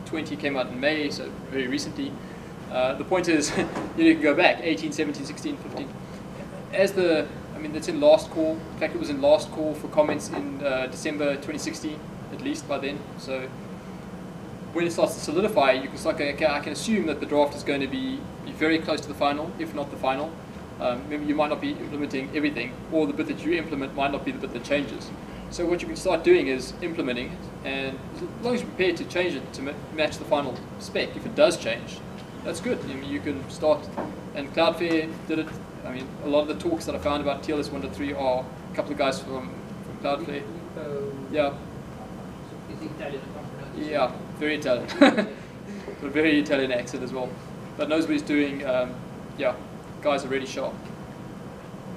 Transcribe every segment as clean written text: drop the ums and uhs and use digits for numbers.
20 came out in May, so very recently. The point is, you can go back 18, 17, 16, 15. I mean, it's in last call. In fact, it was in last call for comments in December 2016, at least by then. So when it starts to solidify, you can start going, okay, I can assume that the draft is going to be very close to the final, if not the final. Maybe you might not be implementing everything, or the bit that you implement might not be the bit that changes. So what you can start doing is implementing it, and as long as you're prepared to change it to match the final spec, if it does change, that's good. I mean, you can start, and Cloudflare did it. I mean, a lot of the talks that I found about TLS 1.3 are a couple of guys from Cloudflare. Yeah. Is Italian? Yeah, very Italian. Got a very Italian accent as well. But knows what he's doing. Yeah, guys are really sharp.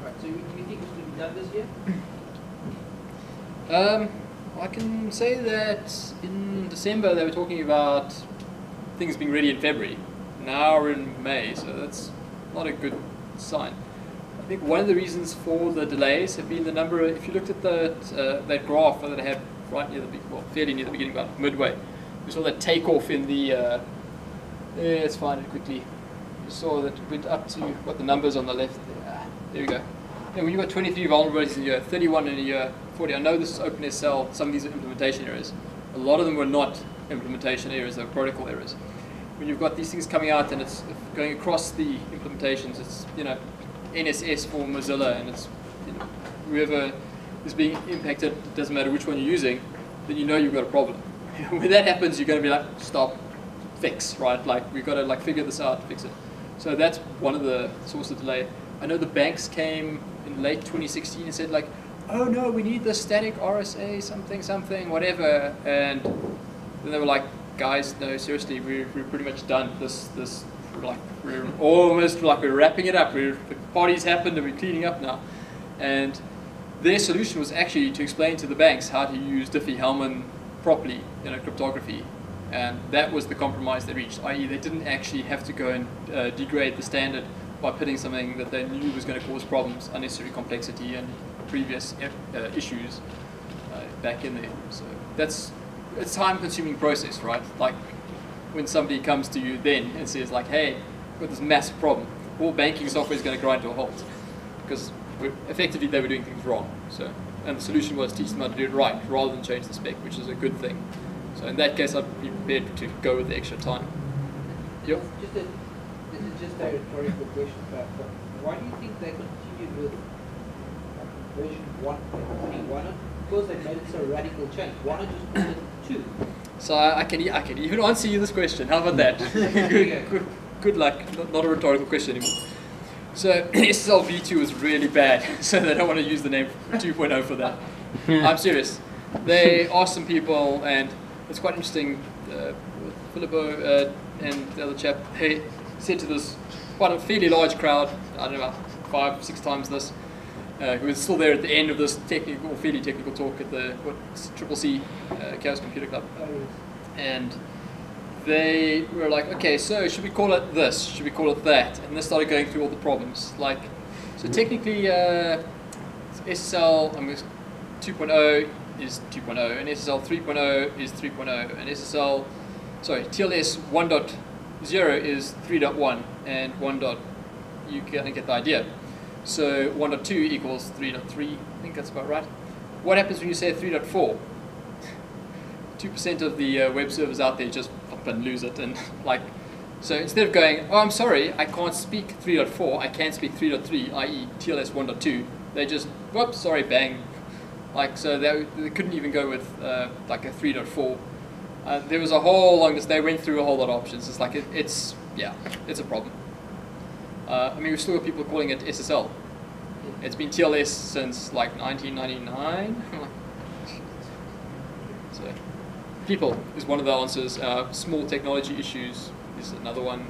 Right, so you think it's going to be done this year? I can say that in December they were talking about things being ready in February. Now we're in May, so that's not a good sign. I think one of the reasons for the delays have been the number of, if you looked at that graph that I had right near fairly near the beginning, about midway, you saw that takeoff in the, let's find it quickly. You saw that it went up to, what the numbers on the left, there we go. And when you've got 23 vulnerabilities in a year, 31 in a year, 40, I know this is OpenSSL, some of these are implementation errors. A lot of them were not implementation errors, they were protocol errors. When you've got these things coming out and it's going across the implementations, it's, you know, NSS for Mozilla, and it's, you know, whoever is being impacted, it doesn't matter which one you're using, then you know you've got a problem. When that happens, you're going to be like, stop, fix, right? Like, we've got to like figure this out, fix it. So that's one of the sources of delay. I know the banks came in late 2016 and said like, oh no, we need the static RSA, something, whatever. And then they were like, guys, no, seriously, we're pretty much done. We're almost like we're wrapping it up. The party's happened and we're cleaning up now. And their solution was actually to explain to the banks how to use Diffie-Hellman properly, you know, cryptography. And that was the compromise they reached, i.e. they didn't actually have to go and degrade the standard by putting something that they knew was going to cause problems, unnecessary complexity and previous issues back in there. So it's a time-consuming process, right? Like when somebody comes to you then and says like, hey, we've got this massive problem, all banking software is going to grind to a halt, because effectively they were doing things wrong. So, and the solution was teach them how to do it right rather than change the spec, which is a good thing. So in that case, I'd be prepared to go with the extra time. Yep. This is just a rhetorical question, but why do you think they continued with version 1.3? Why not? Because they made it so radical change. Why not just call it 2? So I can even answer you this question. How about that? good luck. Not a rhetorical question anymore. So SSL v2 was really bad, so they don't want to use the name 2.0 for that. I'm serious. They asked some people, and it's quite interesting. Filippo and the other chap, they said to this quite a fairly large crowd, I don't know, about 5-6 times this, who was still there at the end of this fairly technical talk at the CCC, Chaos Computer Club. And they were like, okay, so should we call it this? Should we call it that? And they started going through all the problems. Like, so technically, SSL 2.0 is 2.0, and SSL 3.0 is 3.0, and TLS 1.0 is 3.1, and you kind of get the idea. So 1.2 equals 3.3, I think that's about right. What happens when you say 3.4? 2% of the web servers out there just up and lose it, and like, so instead of going, oh, I'm sorry, I can't speak 3.4, I can speak 3.3, i.e. TLS 1.2, they just, whoops, sorry, bang. Like, so they couldn't even go with like a 3.4. There was a whole long list. They went through a whole lot of options. It's like it's a problem. I mean, we've still got people calling it SSL. It's been TLS since like 1999. So, people is one of the answers. Small technology issues is another one.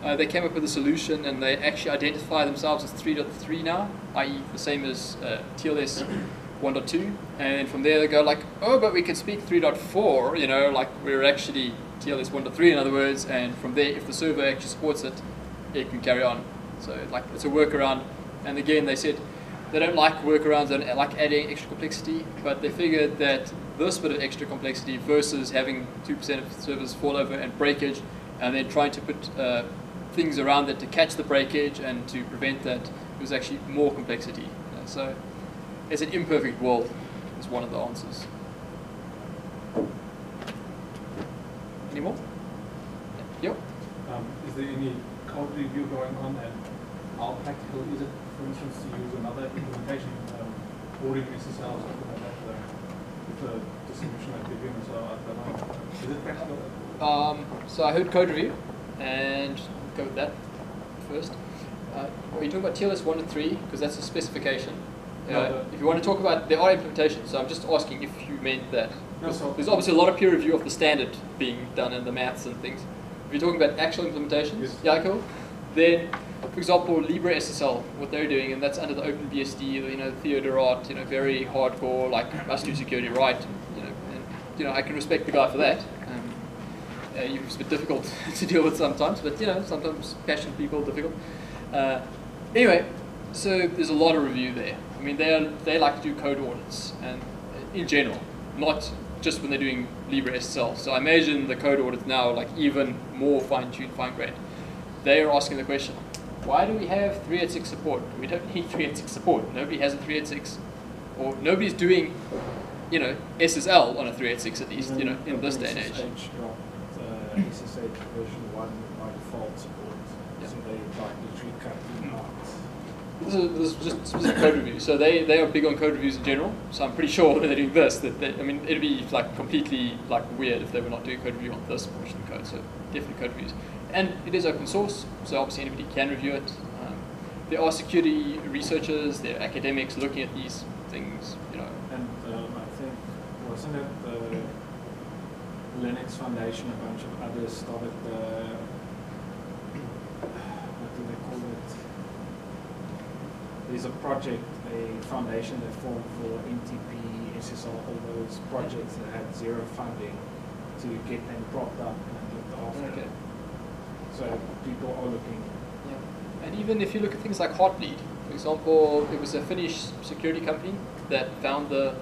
They came up with a solution, and they actually identify themselves as 3.3 now, i.e. the same as TLS 1.2, and from there they go like, oh, but we can speak 3.4, you know, like we're actually TLS 1.3 in other words, and from there, if the server actually supports it, it can carry on. So like it's a workaround, and again they said they don't like workarounds, they don't like adding extra complexity, but they figured that this bit of extra complexity versus having 2% of servers fall over and breakage, and then trying to put things around it to catch the breakage and to prevent that. It was actually more complexity. So it's an imperfect world is one of the answers. Any more? Yep. Is there any code review going on, and how practical is it, for instance, to use another implementation, boarding SSL or something like that, with a distribution like Debian or so? I don't know. Is it practical? So I heard code review, and I'll go with that first. Are you talking about TLS 1 and 3? Because that's a specification. No, if you want to talk about, there are implementations, so I'm just asking if you meant that. No, so there's obviously a lot of peer review of the standard being done in the maths and things. If you're talking about actual implementations, yes. yeah, cool. Then, for example, Libre SSL, what they're doing, and that's under the OpenBSD, Theodorat, very hardcore, like must do security right, and I can respect the guy for that. It's a bit difficult to deal with sometimes, but sometimes passionate people are difficult. Anyway, so there's a lot of review there. I mean, they like to do code audits, and in general, not just when they're doing Libre SSL. So I imagine the code audits now like even more fine-tuned, fine-grained. They are asking the question, why do we have 386 support? We don't need 386 support. Nobody has a 386, or nobody's doing, SSL on a 386 at least, in this day and age. SSH version 1 by default support, Yeah. so they literally cut them out. This is just specific code review. So they are big on code reviews in general. So I'm pretty sure when they're doing this, it'd be like completely like weird if they were not doing code review on this portion of code. So definitely code reviews, and it is open source, so obviously anybody can review it. There are security researchers, there are academics looking at these things. And I think, wasn't it the Linux Foundation, a bunch of others started the, what do they call it? There's a project, a foundation that formed for NTP, SSL, all those projects that had zero funding to get them propped up and looked after. Okay. So people are looking. Yeah. And even if you look at things like Heartbleed, for example, it was a Finnish security company that found the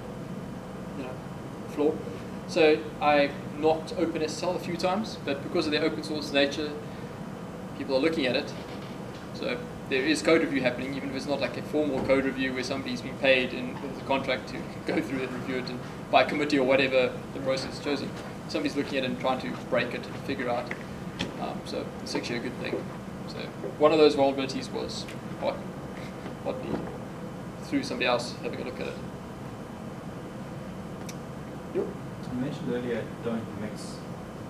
flaw. So I knocked OpenSSL a few times, but because of their open source nature, people are looking at it. So there is code review happening, even if it's not like a formal code review where somebody's being paid in with a contract to go through it and review it, and by committee or whatever the process is chosen. Somebody's looking at it and trying to break it and figure out. So it's actually a good thing. So one of those vulnerabilities was Heartbleed through somebody else having a look at it. Yep. You mentioned earlier don't mix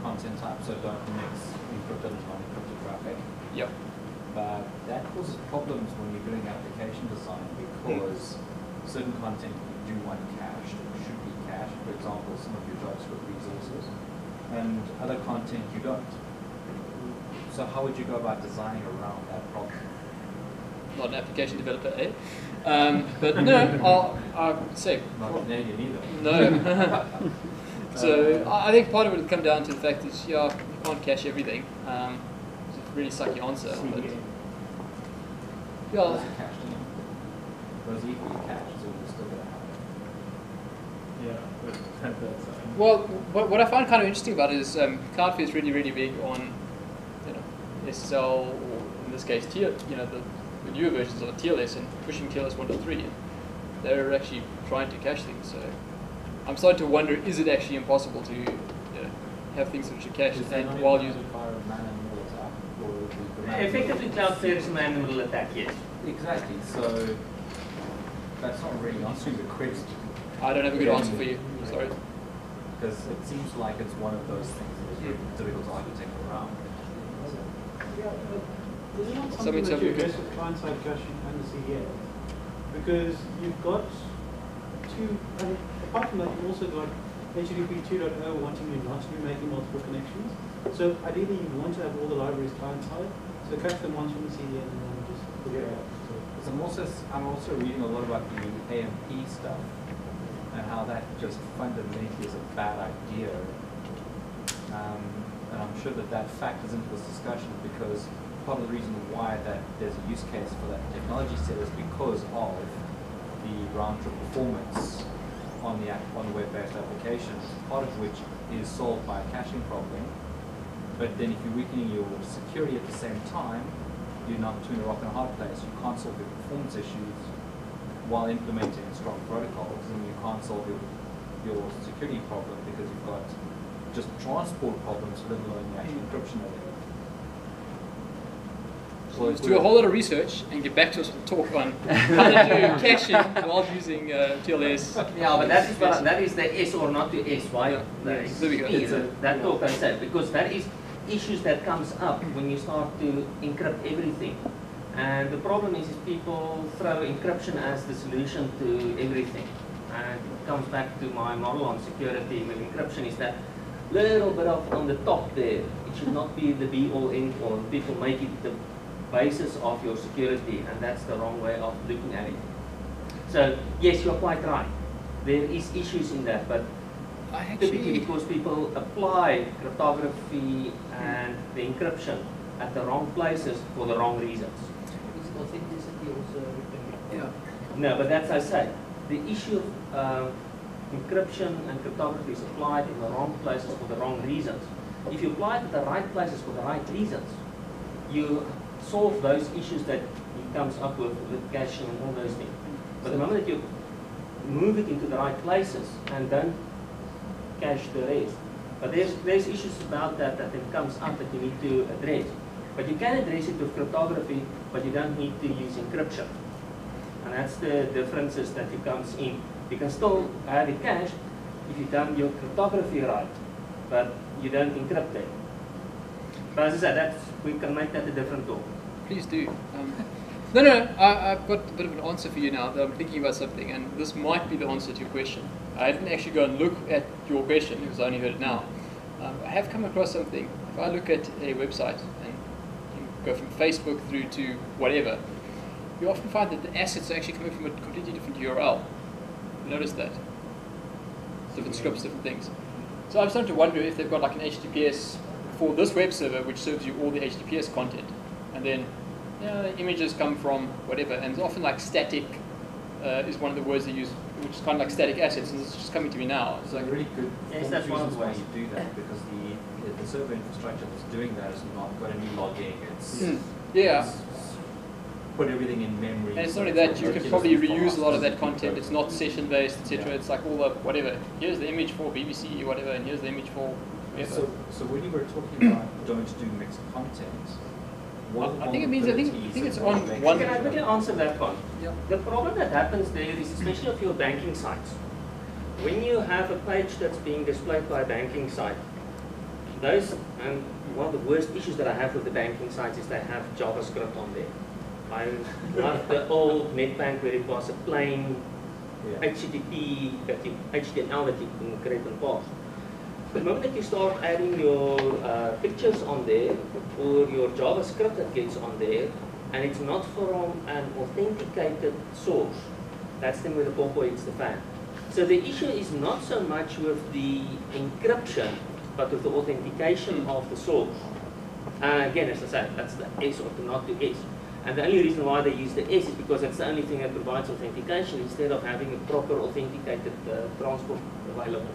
content types, so don't mix encrypted and non-encrypted traffic. Yep. But that causes problems when you're doing application design because certain content you do want cached or should be cached, for example, some of your JavaScript resources, and other content you don't. So how would you go about designing around that problem? Not an application developer, eh? But no, I'll say. Not Canadian either. No. So I think part of it would come down to the fact that you can't cache everything. It's a really sucky answer. But Those are cached anyway. Those are equally cached, so you're still going to have it. Yeah, but that's. Well, what I find kind of interesting about it is Cloudflare is really, really big on SSL, or in this case, the newer versions of TLS, and pushing TLS 1 to 3. They're actually trying to cache things. So I'm starting to wonder: is it actually impossible to have things which are cached and while using? Effectively, Cloudflare is an animal attack, yes. Exactly. So that's not really answering the question. I don't have a good answer for you. Sorry. Because it seems like it's one of those things that is really difficult to architect around. Is it not Something something that you good. address with client-side caching and the CDN? Because you've got two, and apart from that, you've also got HTTP 2.0 wanting you not to be making multiple connections. So ideally, you want to have all the libraries client-side, so cache them once from the CDN and then just figure it out. So I'm also reading a lot about the AMP stuff and how that just fundamentally is a bad idea. And I'm sure that factors into this discussion because part of the reason why that there's a use case for that technology set is because of the round-trip performance on the web-based applications, part of which is solved by a caching problem. But then if you're weakening your security at the same time, you're not between a rock and a hard place. You can't solve your performance issues while implementing strong protocols, and you can't solve your security problem because you've got just transport problems, let alone the actual encryption of it. So let's do a whole lot of research and get back to us with a talk on how to do caching while using TLS. Yeah, but that is the S or not to S. Why? Yes. There we go. That talk I said, because that is issues that comes up when you start to encrypt everything. And the problem is people throw encryption as the solution to everything. And it comes back to my model on security with encryption is that little bit of on the top there. It should not be the be-all, end-all. People make it the basis of your security, and that's the wrong way of looking at it. So yes, you're quite right. There is issues in that, but typically because people apply cryptography and the encryption at the wrong places for the wrong reasons. Is authenticity also written? Yeah. No, but that's I say. The issue of encryption and cryptography is applied in the wrong places for the wrong reasons. If you apply it at the right places for the right reasons, you solve those issues that it comes up with caching and all those things. But the moment that you move it into the right places and don't cache the rest, but there's issues about that it comes up that you need to address. But you can address it with cryptography, but you don't need to use encryption. And that's the differences that it comes in. You can still have it cached if you've done your cryptography right, but you don't encrypt it. But as I said, we can make that a different talk. Please do. No, I've got a bit of an answer for you now that I'm thinking about something, and this might be the answer to your question. I didn't actually go and look at your question because I only heard it now. I have come across something. If I look at a website and you go from Facebook through to whatever, you often find that the assets are actually coming from a completely different URL. You notice that? Different scripts, different things. So I'm starting to wonder if they've got like an HTTPS for this web server which serves you all the HTTPS content. And then images come from whatever. And it's often like static is one of the words they use, which is kind of like static assets. And it's just coming to me now. It's like really good yes, that's one of reasons the why ways. you do that, because the server infrastructure that's doing that has not got any logging. It's put everything in memory. And it's not only that, you can probably reuse a lot of that content. It's not session based, etc. It's like all the whatever. Here's the image for BBC or whatever, and here's the image for whatever. So when you were talking about don't do mixed content, I think it means I think it's on one. Can I quickly answer that one? Yeah. The problem that happens there is, especially of your banking sites, when you have a page that's being displayed by a banking site, those and one of the worst issues that I have with the banking sites is they have JavaScript on there. I love the old NetBank where it was a plain HTTP HTML that you can create and parse. The moment that you start adding your pictures on there or your JavaScript that gets on there, and it's not from an authenticated source, that's then where the ball hits the fan. So the issue is not so much with the encryption, but with the authentication of the source. Again, as I said, that's the S or the not to S. And the only reason why they use the S is because it's the only thing that provides authentication instead of having a proper authenticated transport available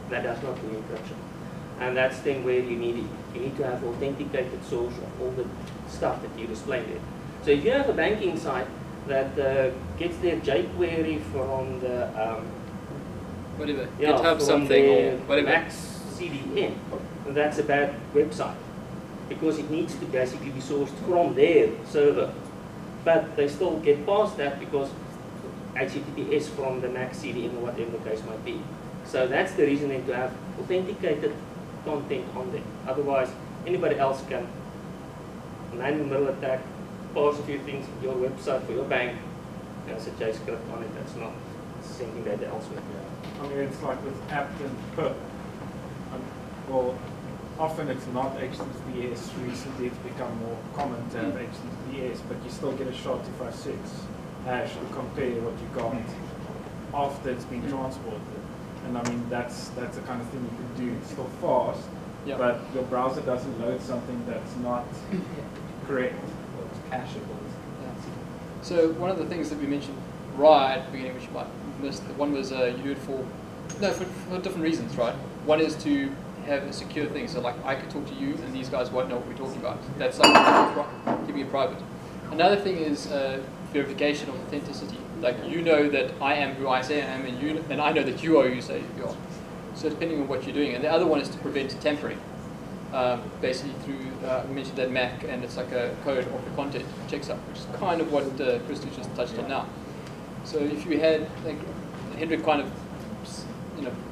that does not do encryption. And that's then where you need it. You need to have authenticated source of all the stuff that you display there. So if you have a banking site that gets their jQuery from the Whatever, GitHub GitHub something or whatever. Max CDN, that's a bad website because it needs to basically be sourced from their server. But they still get past that because HTTPS from the Max CDN or whatever the case might be. So that's the reason then to have authenticated content on there. Otherwise, anybody else can man-in-the-middle attack, parse a few things on your website for your bank, and there's a JavaScript on it that's not sending data elsewhere. I mean, it's like with apt and perp. Well, often it's not HTTPS. Recently, it's become more common to have HTTPS, but you still get a SHA-256 hash to compare what you got after it's been transported. And I mean, that's the kind of thing you can do. It's still fast, but your browser doesn't load something that's not correct. Well, it's cacheable. So one of the things that we mentioned right at the beginning, which might missed. One was you do it for different reasons, right? One is to have a secure thing, so like I could talk to you and these guys won't know what we're talking about. That's like keeping it private. Another thing is verification of authenticity. Like you know that I am who I say I am, and I know that you are who you say you are. So depending on what you're doing, and the other one is to prevent tampering. Basically through we mentioned that Mac, and it's like a code of the content checks up, which is kind of what Christy just touched on now. So if you had like Hendrik kind of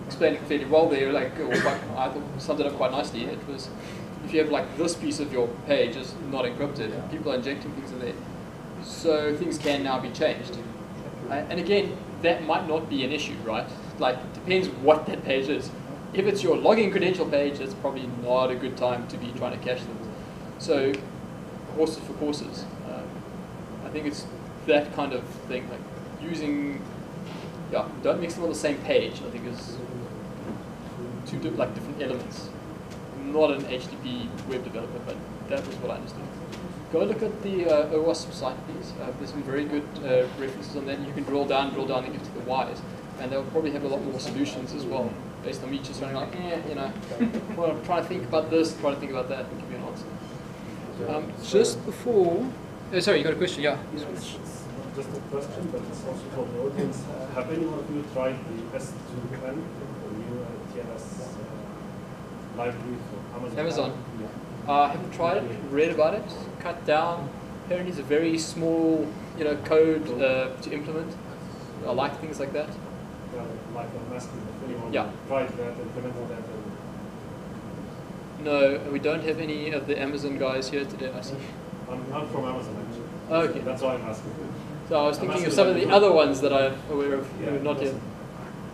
explained it fairly well there, like I thought summed it up quite nicely. It was if you have like this piece of your page is not encrypted, people are injecting things in there, so things can now be changed. And again, that might not be an issue, right? Like it depends what that page is. If it's your login credential page, it's probably not a good time to be trying to cache things. So horses for courses. I think it's that kind of thing, like using, don't mix them on the same page. I think is two different elements. I'm not an HTTP web developer, but that was what I understood. Go look at the OWASP site, please. There's some very good references on that. You can drill down and get to the whys, and they'll probably have a lot more solutions as well, based on me just running like, well, I'm trying to think about this, trying to think about that, and give you an answer. Just before, sorry, you got a question? Yeah. Yes, it's not just a question, but it's also for the audience. Have any of you tried the S2N, the new TLS library for Amazon? I haven't tried it, read about it, cut down. Apparently it's a very small, code to implement. I like things like that. Like I'm asking if anyone Yeah. tried that, implemented that. No, we don't have any of the Amazon guys here today, I see. I'm not from Amazon actually. Okay. That's why I'm asking. So I was thinking of some of the other ones that I'm aware of who are not here.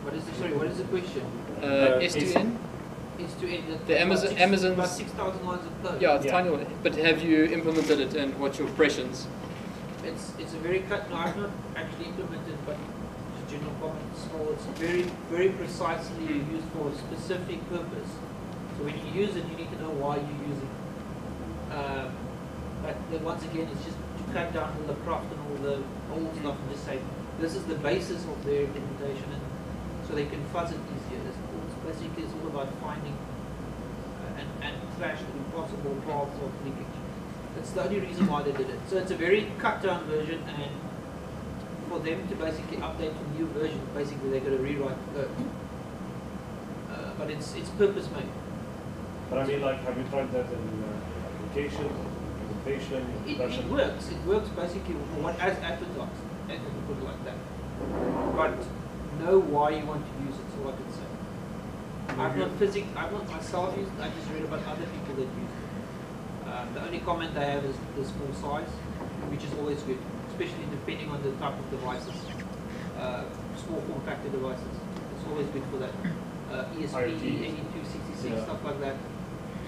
What is the question? S2N? Is to end The Amazon's about 6,000 lines of code. Yeah, it's tiny one. But have you implemented it, and what's your impressions? It's a very cut. No, I've not actually implemented, but just general comment. Small. It's very precisely used for a specific purpose. So when you use it, you need to know why you're using it. But then once again, it's just to cut down all the craft and all the old stuff, and just say this is the basis of their implementation, and so they can fuzz it easier. Basically, it's all about finding and crash the impossible paths of leakage. That's the only reason why they did it. So it's a very cut down version, and for them to basically update to new version, basically they're going to rewrite the code. But it's purpose made. But I mean, like, have you tried that in application, implementation, production? It works. It works basically what as advertised, if you put it like that. But know why you want to use it. So I can say. I've not myself used it, I just read about other people that use it. The only comment I have is the small size, which is always good, especially depending on the type of devices. Small form factor devices, it's always good for that. ESP, 8266, stuff like that,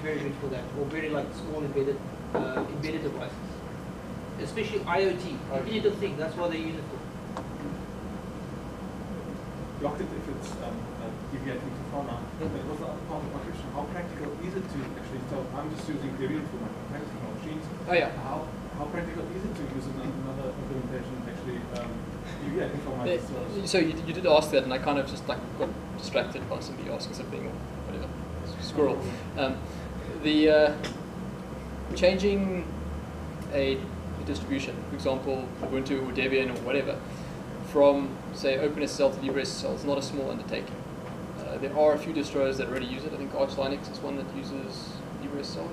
very good for that. Or very like small embedded devices. Especially IoT, Internet of Things, that's what they use it for. Blocked it if it's deviating too far now. That was the other part of my question. How practical is it to actually tell, I'm just using Debian for my practical machines. Oh yeah. How practical is it to use another implementation actually deviating from my source? So you did ask that, and I kind of just like got distracted by somebody asking something or whatever. Squirrel. The changing a distribution, for example, Ubuntu or Debian or whatever, from say OpenSSL to LibreSSL is not a small undertaking. There are a few distros that already use it. I think Arch Linux is one that uses LibreSSL.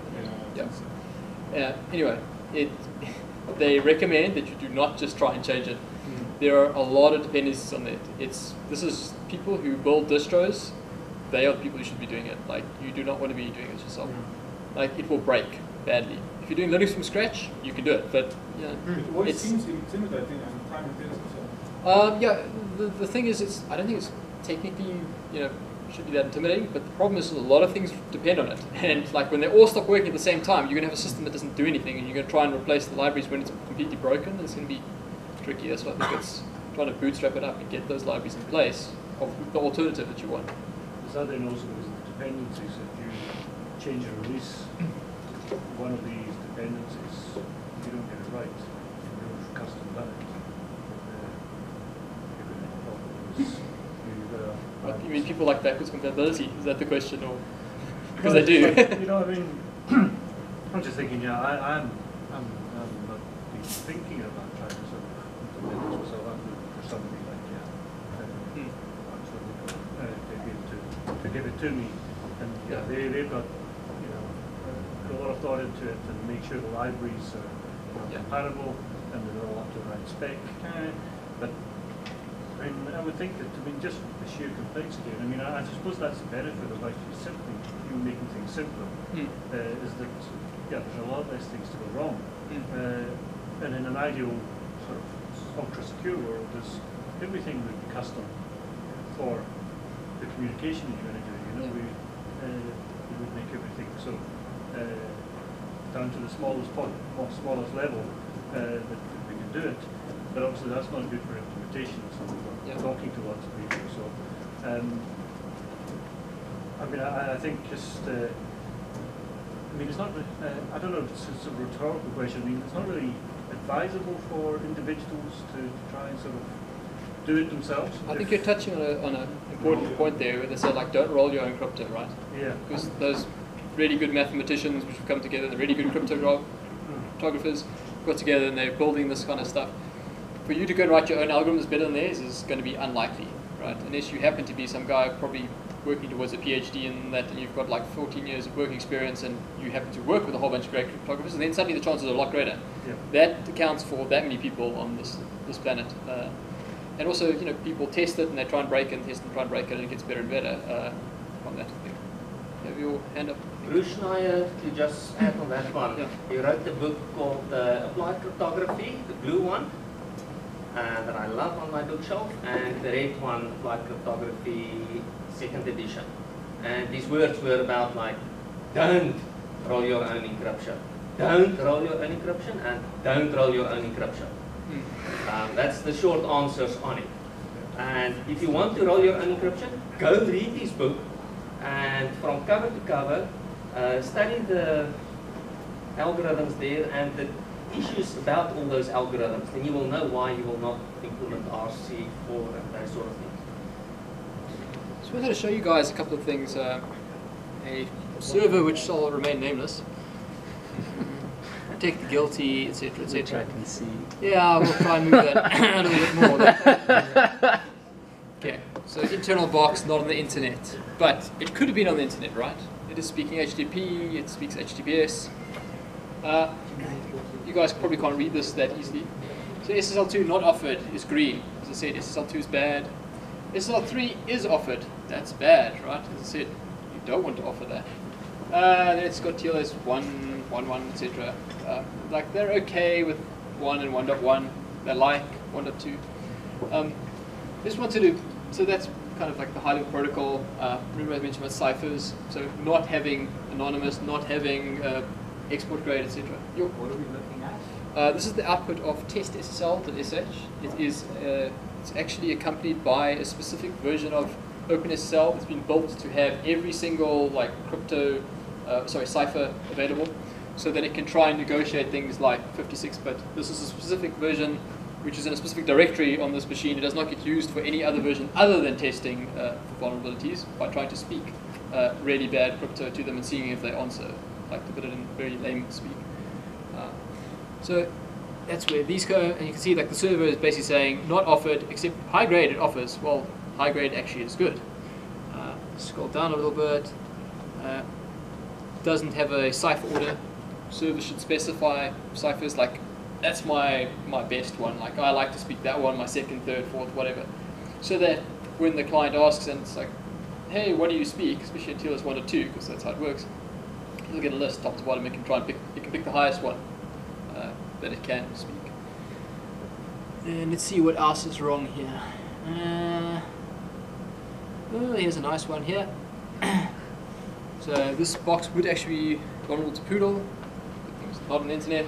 Yeah. Anyway, they recommend that you do not just try and change it. There are a lot of dependencies on it. This is people who build distros. They are the people who should be doing it. Like, you do not want to be doing it yourself. Like, it will break badly. If you're doing Linux from scratch, you can do it. But It always seems intimidating and time intensive. The thing is, I don't think it's technically, should be that intimidating, but the problem is a lot of things depend on it. And like when they all stop working at the same time, you're going to have a system that doesn't do anything, and you're going to try and replace the libraries when it's completely broken. It's going to be tricky. So I think it's trying to bootstrap it up and get those libraries in place of the alternative that you want. Is that then also with the dependencies, if you change a release, one of these dependencies, you don't get it right, you don't custom done it. You mean people like backwards compatibility? Is that the question, or because they do? Like, you know, I mean, I'm just thinking. Yeah, I'm not thinking about trying to sort of implement this myself. I'm looking for somebody like to give it to me, and yeah, they've got put a lot of thought into it and make sure the libraries are compatible and they're all up to the right spec. But I mean, I would think that just the sheer complexity. I mean, I suppose that's the benefit of actually simply making things simpler. Is that there's a lot less things to go wrong. And in an ideal sort of ultra secure world, everything would be custom for the communication that you're going to do. We would make everything so down to the smallest level that we can do it. But obviously that's not good for implementation. So we're talking to lots of people. So I mean, I think just. I mean, it's not. I don't know. It's a rhetorical question. I mean, it's not really advisable for individuals to try and sort of do it themselves. I think you're touching on an important point there, where they say like, don't roll your own crypto, right? Yeah. Because those really good mathematicians which have come together, the really good cryptographers got together and they're building this kind of stuff. For you to go and write your own algorithms better than theirs is going to be unlikely, right? Unless you happen to be some guy probably working towards a PhD in that, and you've got like 14 years of work experience, and you happen to work with a whole bunch of great cryptographers, and then suddenly the chances are a lot greater. Yeah. That accounts for that many people on this planet. And also, people test it and they try and break it and test and try and break it, and it gets better and better on that thing. Have your hand up? Bruce Schneier, to just add on that one, he wrote a book called Applied Cryptography, the blue one, that I love on my bookshelf, and the red one, Applied Cryptography, 2nd edition. And his words were about like, don't roll your own encryption. Don't roll your own encryption, and don't roll your own encryption. That's the short answers on it. And if you want to roll your own encryption, go read his book, and from cover to cover, study the algorithms there and the issues about all those algorithms. Then you will know why you will not implement RC4 and those sort of things. So we're going to show you guys a couple of things. A server which shall remain nameless. Protect the guilty, etc., etc. Yeah, we'll try and move that a little bit more. Okay, so internal box, not on the internet. But it could have been on the internet, right? It is speaking HTTP, it speaks HTTPS. You guys probably can't read this that easily. So SSL2 not offered is green. As I said, SSL2 is bad. SSL3 is offered. That's bad, right? As I said, you don't want to offer that. Then it's got TLS 1.1, etc. Like they're okay with 1 and 1.1. They like 1.2. Just wanted to, so that's kind of like the high-level protocol. Remember I mentioned about ciphers, so not having anonymous, not having export grade, etc. What are we looking at? This is the output of test.ssl.sh. It is it's actually accompanied by a specific version of OpenSSL that's been built to have every single like cipher available, so that it can try and negotiate things like 56-bit. This is a specific version which is in a specific directory on this machine. It does not get used for any other version other than testing for vulnerabilities by trying to speak really bad crypto to them and seeing if they answer, like to put it in very lame speak. So that's where these go, and you can see like the server is basically saying not offered, except high grade it offers. Well, high grade actually is good. Scroll down a little bit. Doesn't have a cipher order. Server should specify ciphers like that's my best one. Like I like to speak that one, my second, third, fourth, whatever. So that when the client asks and it's like, hey, what do you speak? Especially in TLS 1 or 2, because that's how it works. You'll get a list top to bottom. It can try and pick. It can pick the highest one that it can speak. And let's see what else is wrong here. Oh, here's a nice one here. So this box would actually be vulnerable to Poodle. It's not on the internet.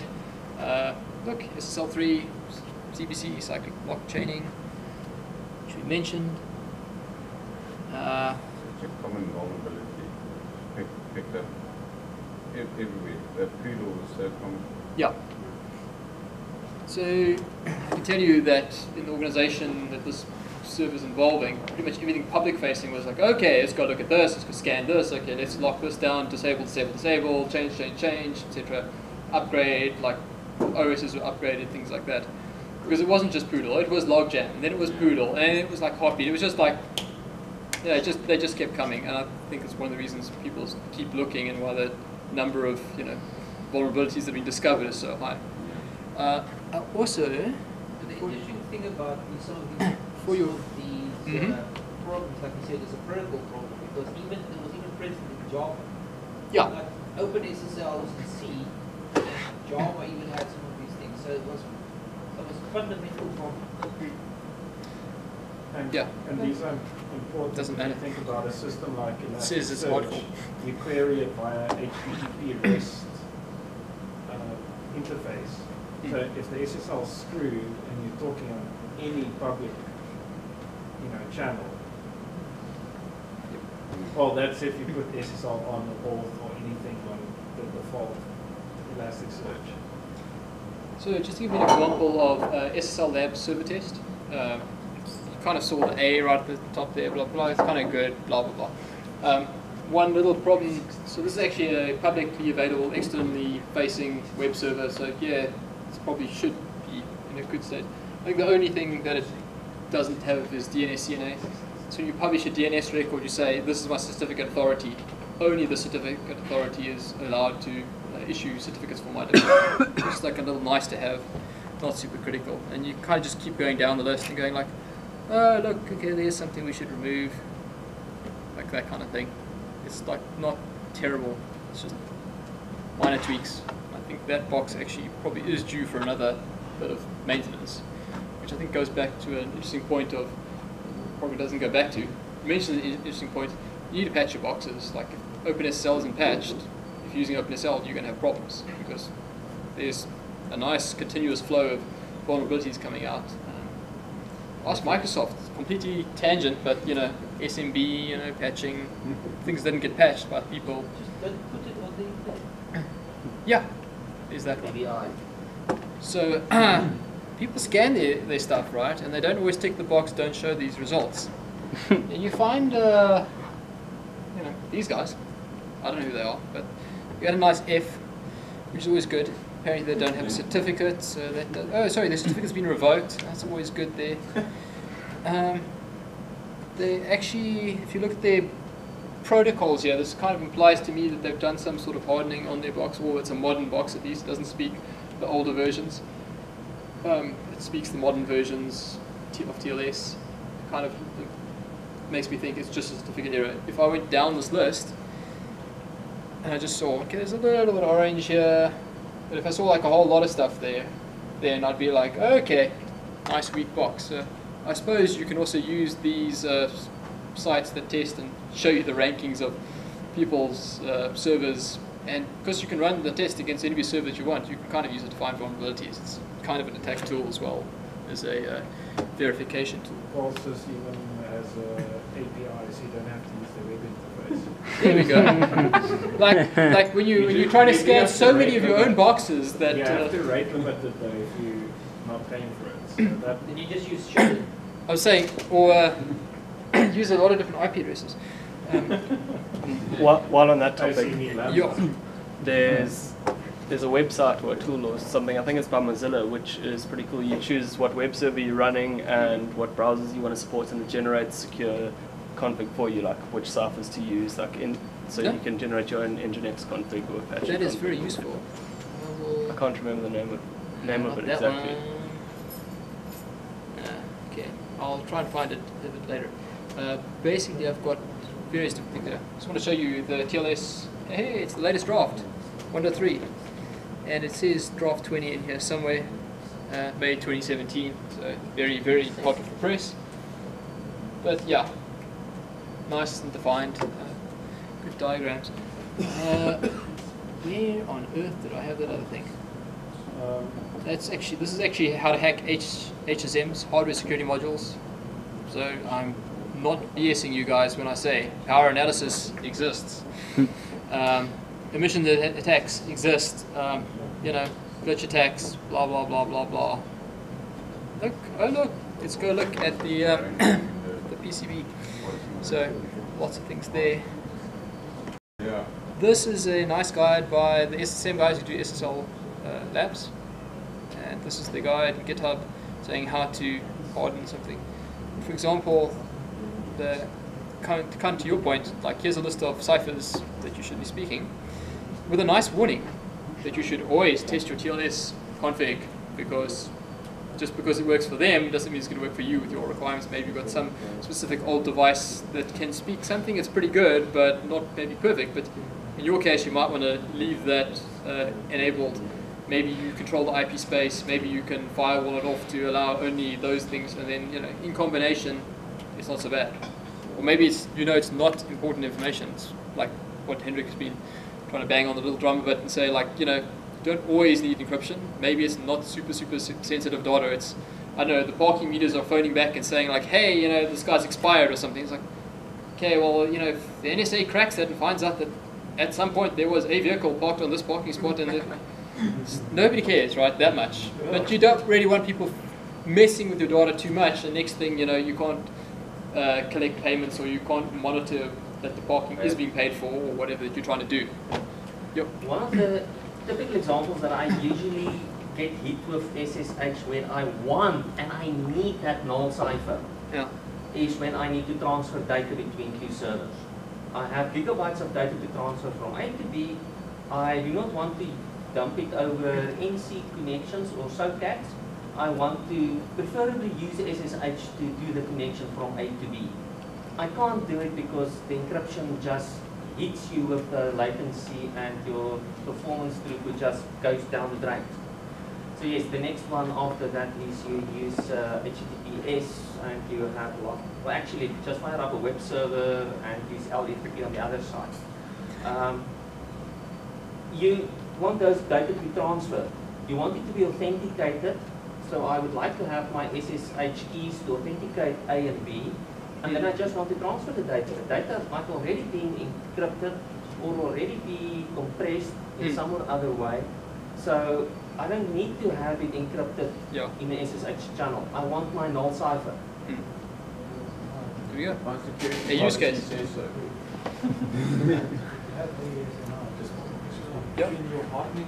Look, SSL3, CBC, cyclic blockchaining, which we mentioned. Such a common vulnerability picked up everywhere. That Poodle was so common. Yeah. So I can tell you that in the organization that this servers involving, pretty much everything public facing was like, okay, let's go look at this, let's go scan this, okay, let's lock this down, disable, disable, disable, change, change, change, etc. Upgrade, like OSs were upgraded, things like that. Because it wasn't just Poodle, it was Logjam, and then it was Poodle, and it was like Heartbeat. It was just like, yeah, they just kept coming, and I think it's one of the reasons people keep looking and why the number of vulnerabilities that have been discovered is so high. Also, the interesting thing about some of these, for your problems, like you said, is a protocol problem, because it was even present in Java. yeah, Like OpenSSL in C, and Java even had some of these things. So it was a fundamental problem. And these are important. Doesn't when matter. you think about a system like Says it's Elasticsearch, hardcore. you query it via HTTP REST interface. So if the SSL is screwed and you're talking on any public, channel, well, that's if you put SSL on the auth or anything on the default Elasticsearch. so just to give you an example of SSL Labs server test, you kind of saw the A right at the top there, blah, blah, it's kind of good, blah, blah, blah. One little problem, so this is actually a publicly available, externally facing web server, so yeah, it probably should be in a good state. I think the only thing that it doesn't have is DNS CNA. So when you publish a DNS record, you say, this is my certificate authority. Only the certificate authority is allowed to issue certificates for my domain. It's like a little nice to have, not super critical. And you kind of just keep going down the list and going like, oh, look, okay, there's something we should remove. Like that kind of thing. It's like not terrible, it's just minor tweaks. I think that box actually probably is due for another bit of maintenance, which I think goes back to an interesting point of, probably doesn't go back to. You mentioned an interesting point, you need to patch your boxes. Like if OpenSSL isn't patched, if you're using OpenSSL, you're going to have problems because there's a nice continuous flow of vulnerabilities coming out. Ask Microsoft, completely tangent, but SMB, patching, things didn't get patched by people. Just don't put it on the internet. Yeah, is that one. ABI. So people scan their stuff, right, and they don't always tick the box, don't show these results. And you find, these guys, I don't know who they are, but you got a nice F, which is always good. Apparently they don't have a certificate, so that their certificate's been revoked. That's always good there. They actually, if you look at their protocols here, this kind of implies to me that they've done some sort of hardening on their box, or it's a modern box at least. It doesn't speak the older versions. It speaks the modern versions of TLS. It kind of makes me think it's just a certificate error. If I went down this list and I just saw, okay, there's a little bit of orange here. But if I saw like a whole lot of stuff there, then I'd be like, okay, nice weak box. I suppose you can also use these sites that test and show you the rankings of people's servers, and because you can run the test against any server that you want, you can kind of use it to find vulnerabilities. It's kind of an attack tool as well as a verification tool. Also, even as APIs, you don't have to use the web interface. There we go. like when you try to scan so many of your own boxes that you have to rate limit it though if you're not paying for it. So that Then you just use show. I was saying, or use a lot of different IP addresses. While on that topic, Yeah. there's a website or a tool or something, I think it's by Mozilla, which is pretty cool. You choose what web server you're running and what browsers you want to support, and it generates secure config for you, like which ciphers to use, so Yeah. you can generate your own Nginx config or Apache That is config. very useful. I can't remember the name of it That exactly. one. Okay, I'll try and find it a bit later. Basically, I've got various different things there. I just want to show you the TLS. Hey, it's the latest draft, 1.3, and it says draft 20 in here somewhere, May 2017. So very, very hot off the press. But yeah, nice and defined. Good diagrams. Where on earth did I have that other thing? This is actually how to hack HSMs, hardware security modules. So I'm not BSing you guys when I say power analysis exists. Emission attacks exist. Glitch attacks, blah blah blah blah blah. Look, let's go look at the the PCB. So lots of things there. Yeah. This is a nice guide by the same guys who do SSL labs, and this is the guide in GitHub saying how to harden something. For example, the kind to your point, like here's a list of ciphers that you should be speaking, with a nice warning that you should always test your TLS config, because just because it works for them doesn't mean it's going to work for you with your requirements. Maybe you've got some specific old device that can speak something that's pretty good, but not maybe perfect. But in your case, you might want to leave that enabled. Maybe you control the IP space. Maybe you can firewall it off to allow only those things, and then in combination, it's not so bad. Or maybe it's it's not important information. It's like what Hendrik's been trying to bang on the little drum a bit and say, like, you don't always need encryption. Maybe it's not super sensitive data. It's, I don't know, the parking meters are phoning back and saying like, hey, this guy's expired or something. It's like, okay, well, if the NSA cracks that and finds out that at some point there was a vehicle parked on this parking spot, and nobody cares, right, that much. But you don't really want people messing with your data too much, and next thing you can't collect payments, or you can't monitor that the parking is being paid for, or whatever that you're trying to do. Yep. One of the typical examples that I usually get hit with SSH when I want and I need that null cipher is when I need to transfer data between two servers. I have gigabytes of data to transfer from A to B. I do not want to dump it over NC connections or SOCATs. I want to preferably use SSH to do the connection from A to B. I can't do it because the encryption just hits you with the latency, and your performance throughput just goes down the drain. So yes, the next one after that is you use HTTPS, and you have well actually just fire up a web server and use LFTP on the other side. You want those data to be transferred. You want it to be authenticated. So I would like to have my SSH keys to authenticate A and B. And then I just want to transfer the data. The data might already be encrypted or already be compressed in some or other way. So I don't need to have it encrypted in the SSH channel. I want my null cipher. There we go. A use case. In your hardening,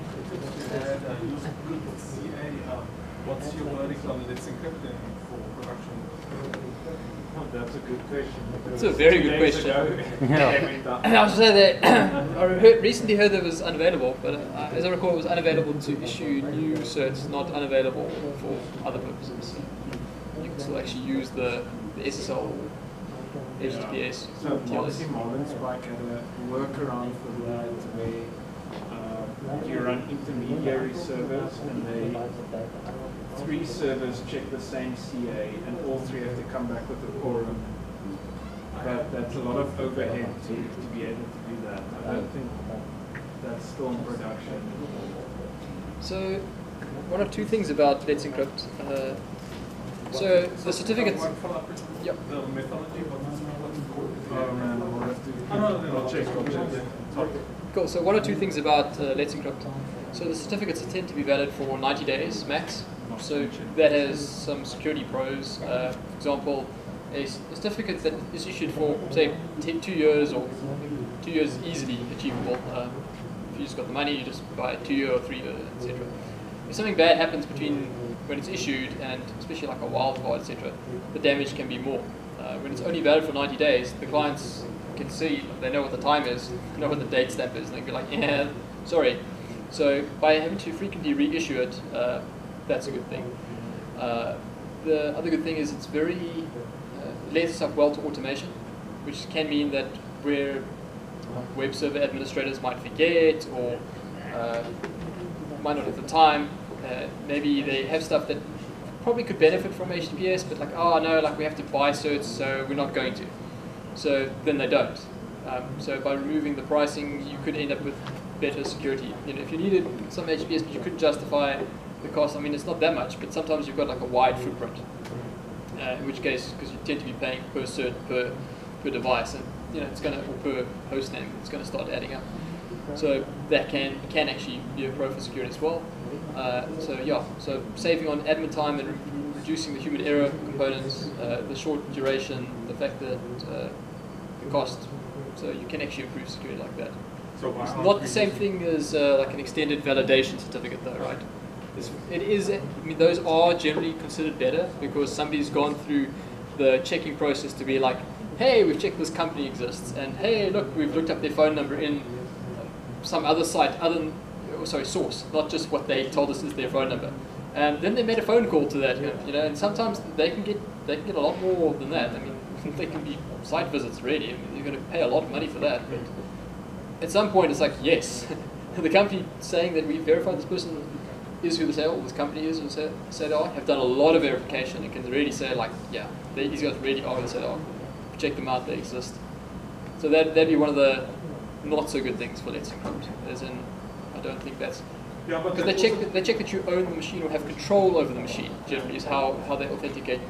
what's your verdict on Let's Encrypt for production? Oh, that's a good question. It's a very good question. And I should say that I recently heard that it was unavailable, but as I recall, it was unavailable to issue new certs, not unavailable for other purposes. You can still actually use the SSL, HTTPS. So Policy Marlinspike had a workaround for that where you run intermediary servers, and three servers check the same CA, and all three have to come back with a quorum. But that's a lot of overhead to be able to do that. I don't think that's still in production. So, one of two things about Let's Encrypt. So the certificates. Yep. The methodology, Oh man, I'll have to. I'll check. Cool. So one or two things about Let's Encrypt. So the certificates tend to be valid for 90 days max. So that has some security pros. For example, a certificate that is issued for, say, 2 years, or 2 years easily achievable. If you just got the money, you just buy a 2 year or 3 year, etc. If something bad happens between when it's issued and especially like a wildcard, etc., the damage can be more. When it's only valid for 90 days, the clients can see, they know what the time is, they know what the date stamp is, and they can be like, yeah, sorry. So by having to frequently reissue it, that's a good thing. The other good thing is it's very, lends itself well to automation, which can mean that where web server administrators might forget, or might not have the time, maybe they have stuff that probably could benefit from HTTPS, but like, oh no, like we have to buy certs, so we're not going to. So then they don't. So by removing the pricing, you could end up with better security. If you needed some HTTPS, but you couldn't justify the cost, I mean, it's not that much, but sometimes you've got like a wide footprint. In which case, because you tend to be paying per cert per device, and it's going to, or per host name, it's going to start adding up. So that can actually be a pro for security as well. So saving on admin time and reducing the human error components, the short duration, the fact that the cost, so you can actually improve security like that. So It's not the same thing as like an extended validation certificate though, right? It is, I mean, those are generally considered better because somebody's gone through the checking process to be like, hey, we've checked this company exists, and hey, look, we've looked up their phone number in some other site, other than, source, not just what they told us is their phone number. And then they made a phone call to that, and sometimes they can get a lot more than that. I mean, they can be site visits, really. I mean, you're going to pay a lot of money for that, but at some point it's like, yes, the company saying that we verified this person is who they say, or this company is who they say they are, have done a lot of verification and can really say, like, yeah, these guys really are who they say they are. Check them out, they exist. So that'd be one of the not so good things for Let's Encrypt, as in, I don't think that's, because they check that you own the machine or have control over the machine, generally, is how they authenticate,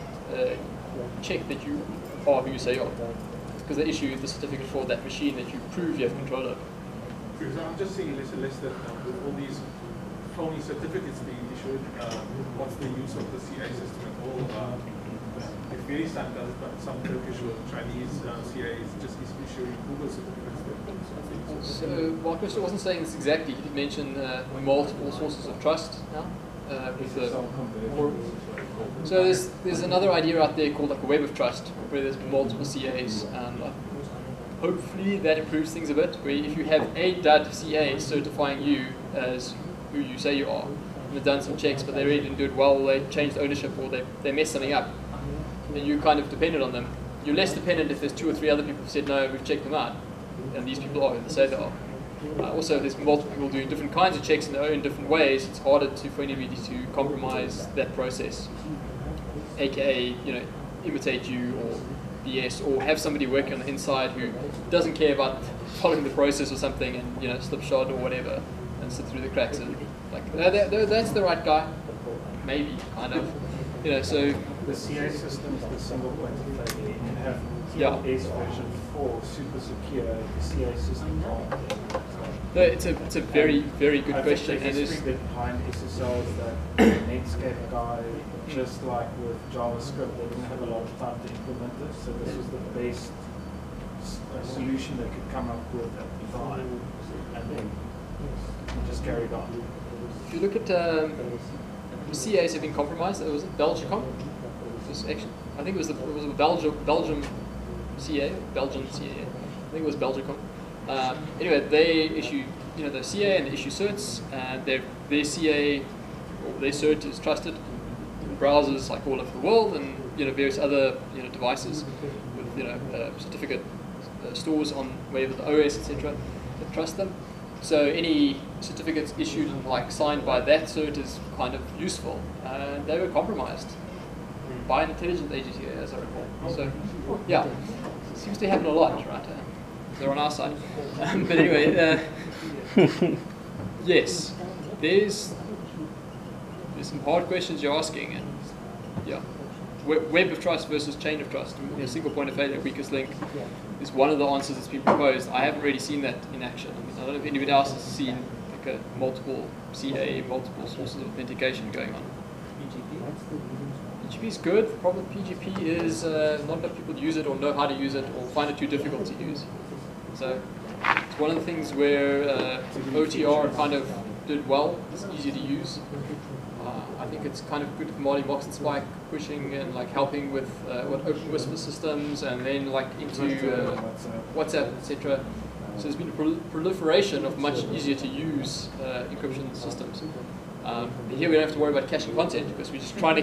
check that you are who you say you are. Because they issue the certificate for that machine that you prove you have control over. Because I'm just seeing less and less that with all these phony certificates being issued, what's the use of the CA system at all? If Veristan does it, but some Turkish or Chinese CA is just issuing Google certificates. So Mark Crystal wasn't saying this exactly. He did mention multiple sources of trust now. With the, so there's another idea out there called like a web of trust, where there's multiple CAs, and hopefully that improves things a bit. Where if you have a dud CA certifying you as who you say you are, and they've done some checks, but they really didn't do it well, or they changed ownership, or they messed something up, then you're kind of dependent on them. You're less dependent if there's 2 or 3 other people who said no, we've checked them out, and these people are who they say they are. Also, if there's multiple people doing different kinds of checks in their own different ways, it's harder for anybody to compromise that process, aka imitate you or BS, or have somebody working on the inside who doesn't care about following the process or something, and slipshod or whatever, and slip through the cracks. And like that's the right guy, maybe kind of, So the CA system is the single point of failure. You can have Yeah. TLS version 4 super secure. The CA system can't. No, it's a very, very good question. And And the history behind SSL is that the Netscape guy, just like with JavaScript, they didn't have a lot of time to implement this, so this was the best solution they could come up with at the time, and then it just carried on. if you look at CAs have been compromised. It was Belgicom. It was actually, I think it was a Belgium CA, Belgian CA. I think it was Belgicom. Anyway, they issue the CA and they issue certs, and their CA or their cert is trusted in browsers like all over the world, and various other devices with certificate stores on whether the OS, etc. that trust them. So any certificates issued and signed by that cert is kind of useful, and they were compromised by an intelligence agency, as I recall. So yeah, it seems to happen a lot, right? They're on our side. But anyway, yes, there's some hard questions you're asking, and yeah, web of trust versus chain of trust. A single point of failure, weakest link, is one of the answers that's been proposed. I haven't really seen that in action. I don't know if anybody else has seen a multiple CA, multiple sources of authentication going on. PGP is good. The problem with PGP is not enough people use it or know how to use it or find it too difficult to use. So it's one of the things where OTR kind of did well. It's easy to use. I think it's kind of good for Marty Box and Spike pushing and helping with open whisper systems, and then into WhatsApp, etc. So there's been a proliferation of much easier to use encryption systems. Here we don't have to worry about caching content because we're just trying to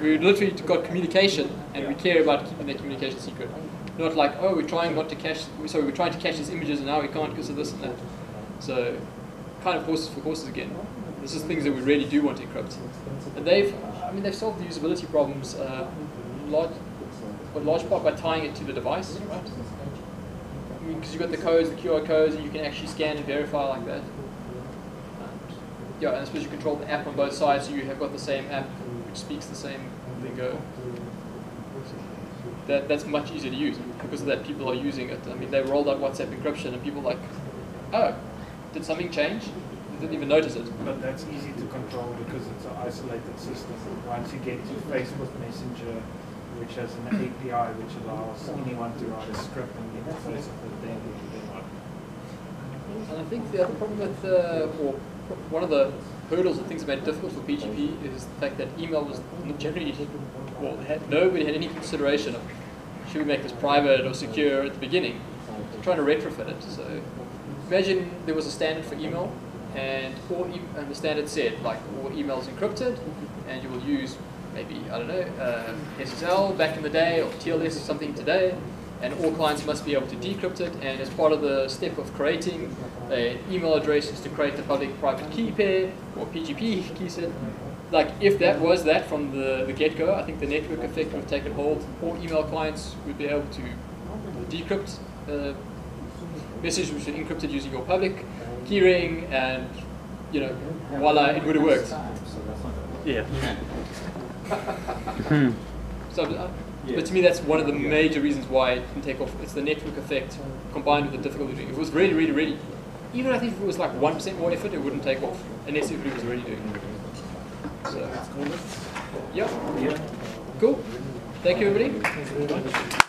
we've literally got communication, and we care about keeping that communication secret. Not like, oh, we're trying to cache these images and now we can't because of this and that. So kind of horses for courses again. This is things that we really do want to encrypt. And they've solved the usability problems large part by tying it to the device, right? Because you've got the codes, the QR codes, and you can actually scan and verify like that. And I suppose you control the app on both sides, so you have got the same app which speaks the same lingo. That's much easier to use. Because of that, people are using it. I mean, they rolled out WhatsApp encryption, and people are like, oh, did something change? didn't even notice it. But that's easy to control because it's an isolated system. Once you get to Facebook Messenger, which has an API which allows anyone to write a script and interface with it, then And I think the other problem with, or one of the hurdles that things that made it difficult for PGP is the fact that email was generally, well, nobody had any consideration of should we make this private or secure at the beginning. Trying to retrofit it. So imagine there was a standard for email, and and the standard said like all emails encrypted, and you will use maybe, I don't know, SSL back in the day, or TLS or something today, and all clients must be able to decrypt it, and as part of the step of creating an email address is to create the public-private key pair, or PGP key set. Like, if that was that from the get-go, I think the network effect would have taken hold. All email clients would be able to decrypt message which is encrypted using your public keyring, and, you know, voila, it would have worked. Yeah. So, but to me, that's one of the major reasons why it can take off. It's the network effect combined with the difficulty of doing it. If it was really, even I think if it was like 1% more effort, it wouldn't take off unless everybody was already doing it. So, yeah. Cool. Thank you, everybody.